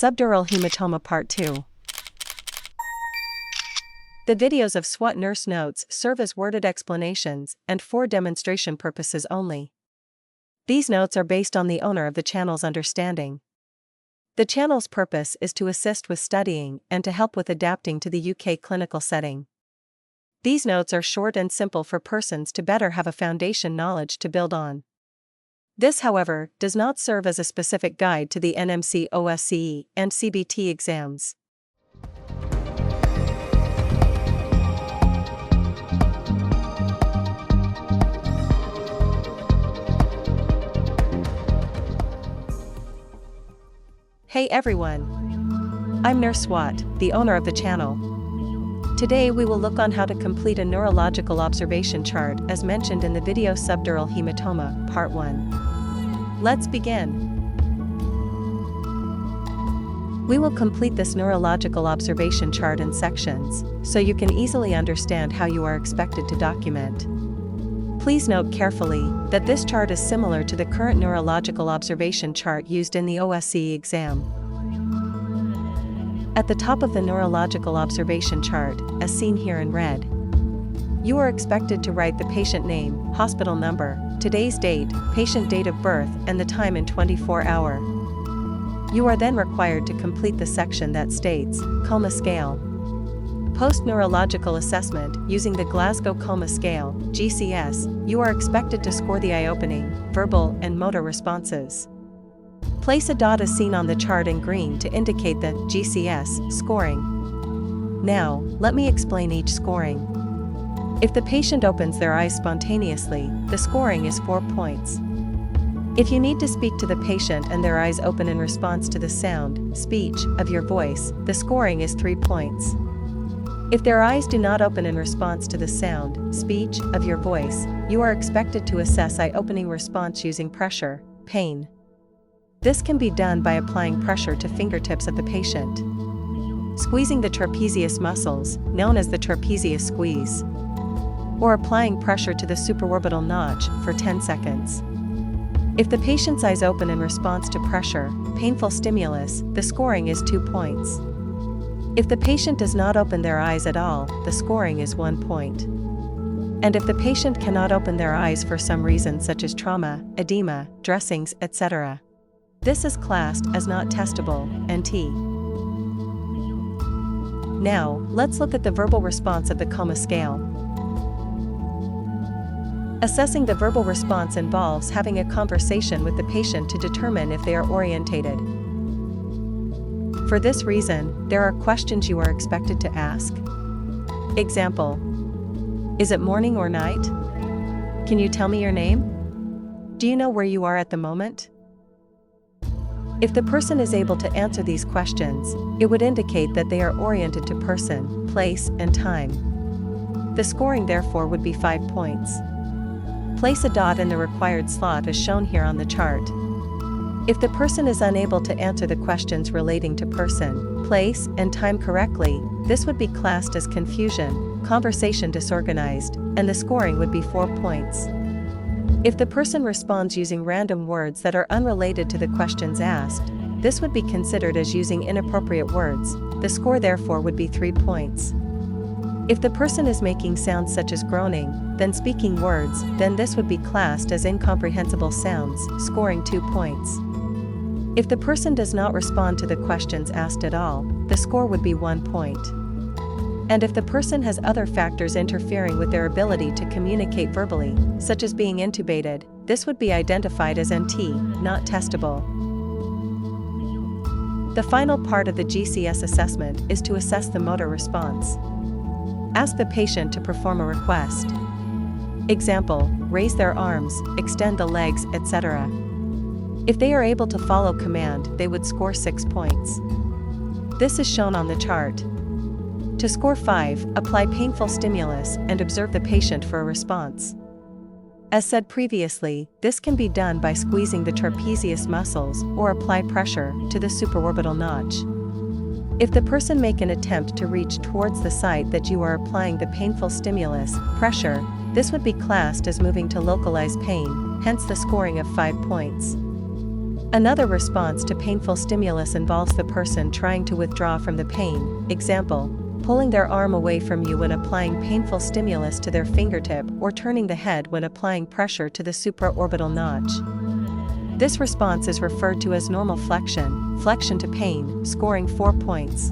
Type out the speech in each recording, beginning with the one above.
Subdural Haematoma Part 2. The videos of Swot nurse notes serve as worded explanations and for demonstration purposes only. These notes are based on the owner of the channel's understanding. The channel's purpose is to assist with studying and to help with adapting to the UK clinical setting. These notes are short and simple for persons to better have a foundation knowledge to build on. This, however, does not serve as a specific guide to the NMC OSCE and CBT exams. Hey everyone! I'm Nurse Swot, the owner of the channel. Today we will look on how to complete a neurological observation chart as mentioned in the video Subdural Haematoma, Part 1. Let's begin. We will complete this neurological observation chart in sections, so you can easily understand how you are expected to document. Please note carefully that this chart is similar to the current neurological observation chart used in the OSCE exam. At the top of the neurological observation chart, as seen here in red, you are expected to write the patient name, hospital number, today's date, patient date of birth, and the time in 24-hour. You are then required to complete the section that states, Coma Scale. Post-neurological assessment, using the Glasgow Coma Scale, GCS, you are expected to score the eye-opening, verbal, and motor responses. Place a dot as seen on the chart in green to indicate the GCS scoring. Now, let me explain each scoring. If the patient opens their eyes spontaneously, the scoring is 4 points. If you need to speak to the patient and their eyes open in response to the sound, speech, of your voice, the scoring is 3 points. If their eyes do not open in response to the sound, speech, of your voice, you are expected to assess eye-opening response using pressure, pain. This can be done by applying pressure to fingertips of the patient, squeezing the trapezius muscles, known as the trapezius squeeze, or applying pressure to the supraorbital notch for 10 seconds. If the patient's eyes open in response to pressure, painful stimulus, the scoring is 2 points. If the patient does not open their eyes at all, the scoring is 1 point. And if the patient cannot open their eyes for some reason such as trauma, edema, dressings, etc., this is classed as not testable, NT. Now, let's look at the verbal response of the coma scale. Assessing the verbal response involves having a conversation with the patient to determine if they are orientated. For this reason, there are questions you are expected to ask. Example: is it morning or night? Can you tell me your name? Do you know where you are at the moment? If the person is able to answer these questions, it would indicate that they are oriented to person, place, and time. The scoring therefore would be 5 points. Place a dot in the required slot as shown here on the chart. If the person is unable to answer the questions relating to person, place, and time correctly, this would be classed as confusion, conversation disorganized, and the scoring would be 4 points. If the person responds using random words that are unrelated to the questions asked, this would be considered as using inappropriate words. The score therefore would be 3 points. If the person is making sounds such as groaning, then speaking words, then this would be classed as incomprehensible sounds, scoring 2 points. If the person does not respond to the questions asked at all, the score would be 1 point. And if the person has other factors interfering with their ability to communicate verbally, such as being intubated, this would be identified as NT, not testable. The final part of the GCS assessment is to assess the motor response. Ask the patient to perform a request. Example: raise their arms, extend the legs, etc. If they are able to follow command, they would score 6 points. This is shown on the chart. To score 5, apply painful stimulus and observe the patient for a response. As said previously, this can be done by squeezing the trapezius muscles or apply pressure to the supraorbital notch. If the person make an attempt to reach towards the site that you are applying the painful stimulus, pressure, this would be classed as moving to localized pain, hence the scoring of 5 points. Another response to painful stimulus involves the person trying to withdraw from the pain, example, pulling their arm away from you when applying painful stimulus to their fingertip or turning the head when applying pressure to the supraorbital notch. This response is referred to as normal flexion, flexion to pain, scoring 4 points.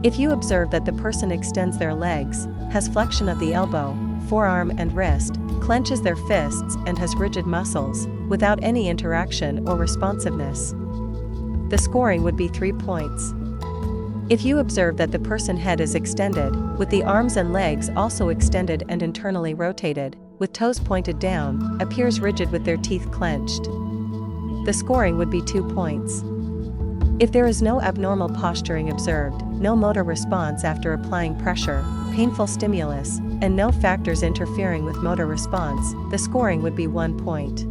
If you observe that the person extends their legs, has flexion of the elbow, forearm and wrist, clenches their fists and has rigid muscles, without any interaction or responsiveness, the scoring would be 3 points. If you observe that the person's head is extended, with the arms and legs also extended and internally rotated, with toes pointed down, appears rigid with their teeth clenched, the scoring would be 2 points. If there is no abnormal posturing observed, no motor response after applying pressure, painful stimulus, and no factors interfering with motor response, the scoring would be 1 point.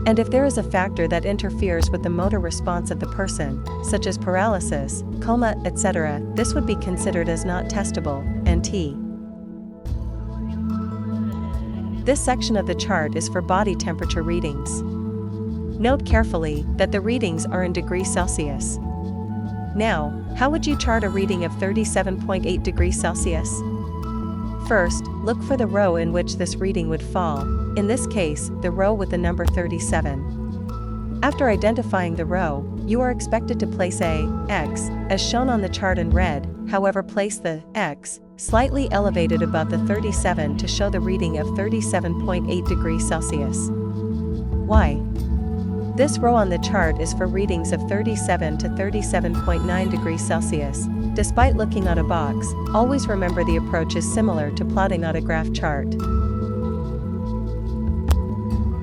And if there is a factor that interferes with the motor response of the person, such as paralysis, coma, etc., this would be considered as not testable, NT. This section of the chart is for body temperature readings. Note carefully that the readings are in degrees Celsius. Now, how would you chart a reading of 37.8 degrees Celsius? First, look for the row in which this reading would fall, in this case, the row with the number 37. After identifying the row, you are expected to place a X, as shown on the chart in red, however place the X slightly elevated above the 37 to show the reading of 37.8 degrees Celsius. Why? This row on the chart is for readings of 37 to 37.9 degrees Celsius. Despite looking at a box, always remember the approach is similar to plotting on a graph chart.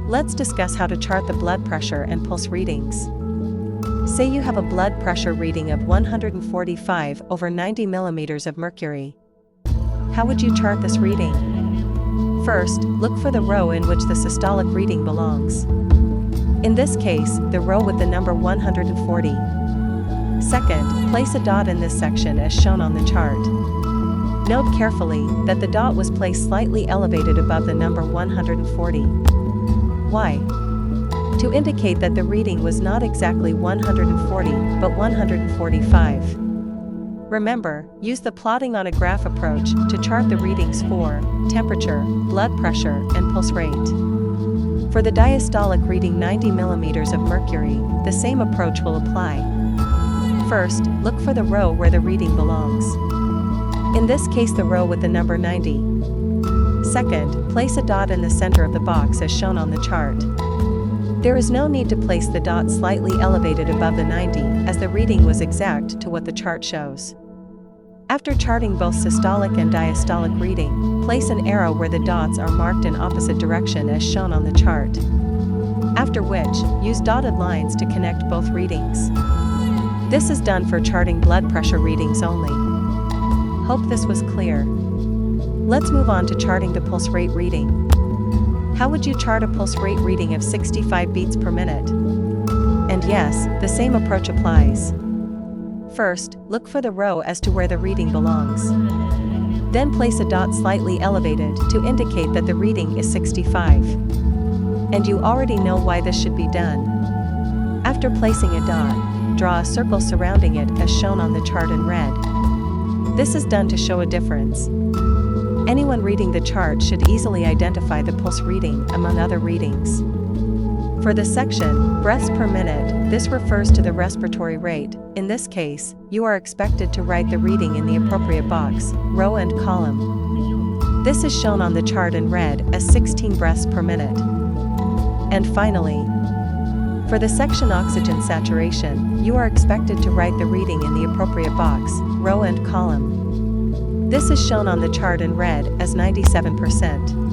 Let's discuss how to chart the blood pressure and pulse readings. Say you have a blood pressure reading of 145 over 90 millimeters of mercury. How would you chart this reading? First, look for the row in which the systolic reading belongs. In this case, the row with the number 140. Second, place a dot in this section as shown on the chart. Note carefully that the dot was placed slightly elevated above the number 140. Why? To indicate that the reading was not exactly 140, but 145. Remember, use the plotting on a graph approach to chart the readings for temperature, blood pressure, and pulse rate. For the diastolic reading 90 millimeters of mercury, the same approach will apply. First, look for the row where the reading belongs. In this case, the row with the number 90. Second, place a dot in the center of the box as shown on the chart. There is no need to place the dot slightly elevated above the 90, as the reading was exact to what the chart shows. After charting both systolic and diastolic reading, place an arrow where the dots are marked in opposite direction as shown on the chart. After which, use dotted lines to connect both readings. This is done for charting blood pressure readings only. Hope this was clear. Let's move on to charting the pulse rate reading. How would you chart a pulse rate reading of 65 beats per minute? And yes, the same approach applies. First, look for the row as to where the reading belongs. Then place a dot slightly elevated to indicate that the reading is 65. And you already know why this should be done. After placing a dot, draw a circle surrounding it as shown on the chart in red. This is done to show a difference. Anyone reading the chart should easily identify the pulse reading among other readings. For the section, breaths per minute, this refers to the respiratory rate. In this case, you are expected to write the reading in the appropriate box, row and column. This is shown on the chart in red as 16 breaths per minute. And finally, for the section oxygen saturation, you are expected to write the reading in the appropriate box, row and column. This is shown on the chart in red as 97%.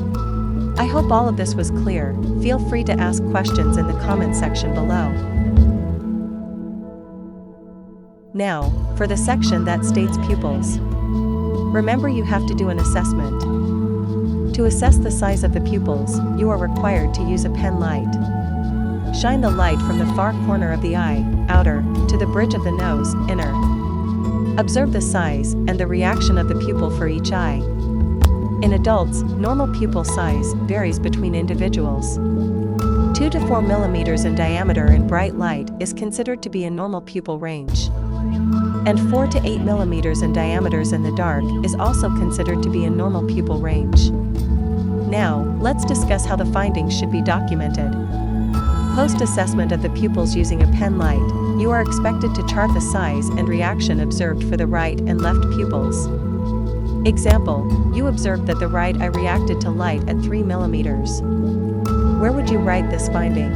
I hope all of this was clear. Feel free to ask questions in the comment section below. Now, for the section that states pupils. Remember, you have to do an assessment. To assess the size of the pupils, you are required to use a pen light. Shine the light from the far corner of the eye, outer, to the bridge of the nose, inner. Observe the size and the reaction of the pupil for each eye. In adults, normal pupil size varies between individuals. 2 to 4 millimeters in diameter in bright light is considered to be a normal pupil range. And 4 to 8 millimeters in diameters in the dark is also considered to be a normal pupil range. Now, let's discuss how the findings should be documented. Post-assessment of the pupils using a pen light, you are expected to chart the size and reaction observed for the right and left pupils. Example, you observed that the right eye reacted to light at 3 millimeters. Where would you write this finding?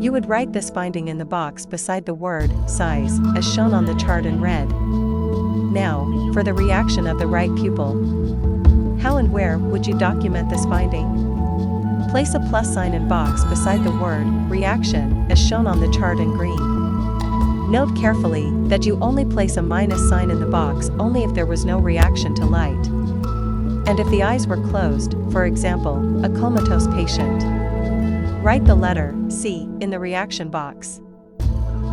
You would write this finding in the box beside the word size, as shown on the chart in red. Now, for the reaction of the right pupil. How and where would you document this finding? Place a plus sign in box beside the word reaction, as shown on the chart in green. Note carefully that you only place a minus sign in the box only if there was no reaction to light. And if the eyes were closed, for example, a comatose patient. Write the letter C in the reaction box.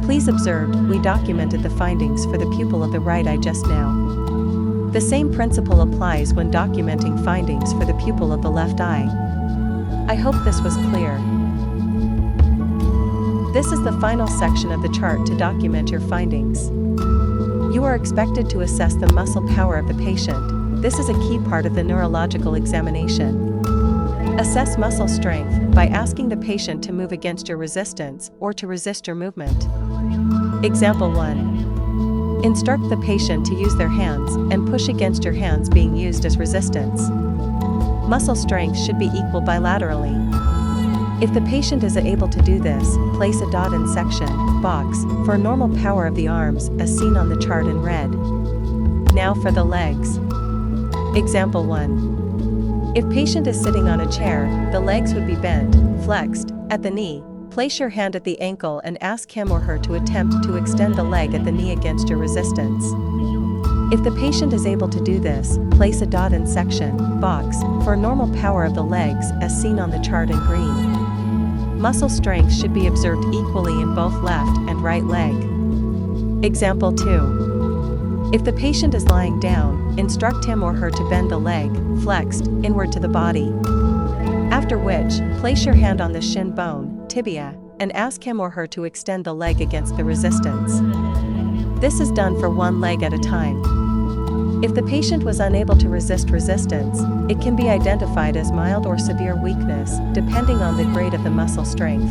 Please observe, we documented the findings for the pupil of the right eye just now. The same principle applies when documenting findings for the pupil of the left eye. I hope this was clear. This is the final section of the chart to document your findings. You are expected to assess the muscle power of the patient. This is a key part of the neurological examination. Assess muscle strength by asking the patient to move against your resistance or to resist your movement. Example 1. Instruct the patient to use their hands and push against your hands being used as resistance. Muscle strength should be equal bilaterally. If the patient is able to do this, place a dot in section box for normal power of the arms as seen on the chart in red. Now for the legs. Example 1. If patient is sitting on a chair, the legs would be bent, flexed, at the knee. Place your hand at the ankle and ask him or her to attempt to extend the leg at the knee against your resistance. If the patient is able to do this, place a dot in section box for normal power of the legs as seen on the chart in green. Muscle strength should be observed equally in both left and right leg. Example 2. If the patient is lying down, instruct him or her to bend the leg, flexed, inward to the body. After which, place your hand on the shin bone, tibia, and ask him or her to extend the leg against the resistance. This is done for one leg at a time. If the patient was unable to resist resistance, it can be identified as mild or severe weakness, depending on the grade of the muscle strength.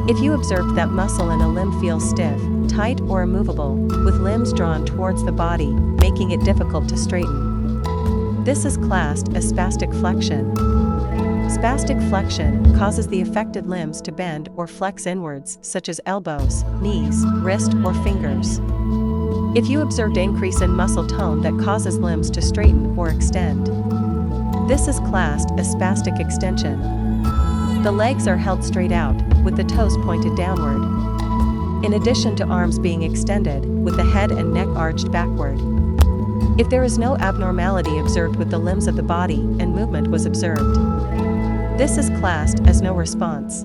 If you observed that muscle in a limb feels stiff, tight or immovable, with limbs drawn towards the body, making it difficult to straighten. This is classed as spastic flexion. Spastic flexion causes the affected limbs to bend or flex inwards, such as elbows, knees, wrist, or fingers. If you observed increase in muscle tone that causes limbs to straighten or extend, this is classed as spastic extension. The legs are held straight out, with the toes pointed downward. In addition to arms being extended, with the head and neck arched backward. If there is no abnormality observed with the limbs of the body and movement was observed, this is classed as no response.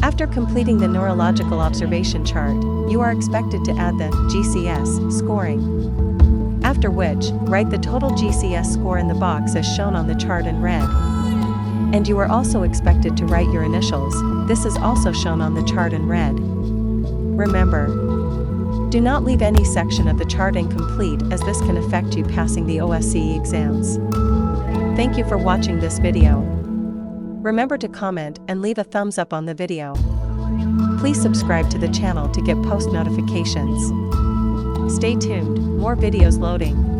After completing the Neurological Observation Chart, you are expected to add the GCS scoring. After which, write the total GCS score in the box as shown on the chart in red. And you are also expected to write your initials. This is also shown on the chart in red. Remember, do not leave any section of the chart incomplete as this can affect you passing the OSCE exams. Thank you for watching this video. Remember to comment and leave a thumbs up on the video. Please subscribe to the channel to get post notifications. Stay tuned, more videos loading.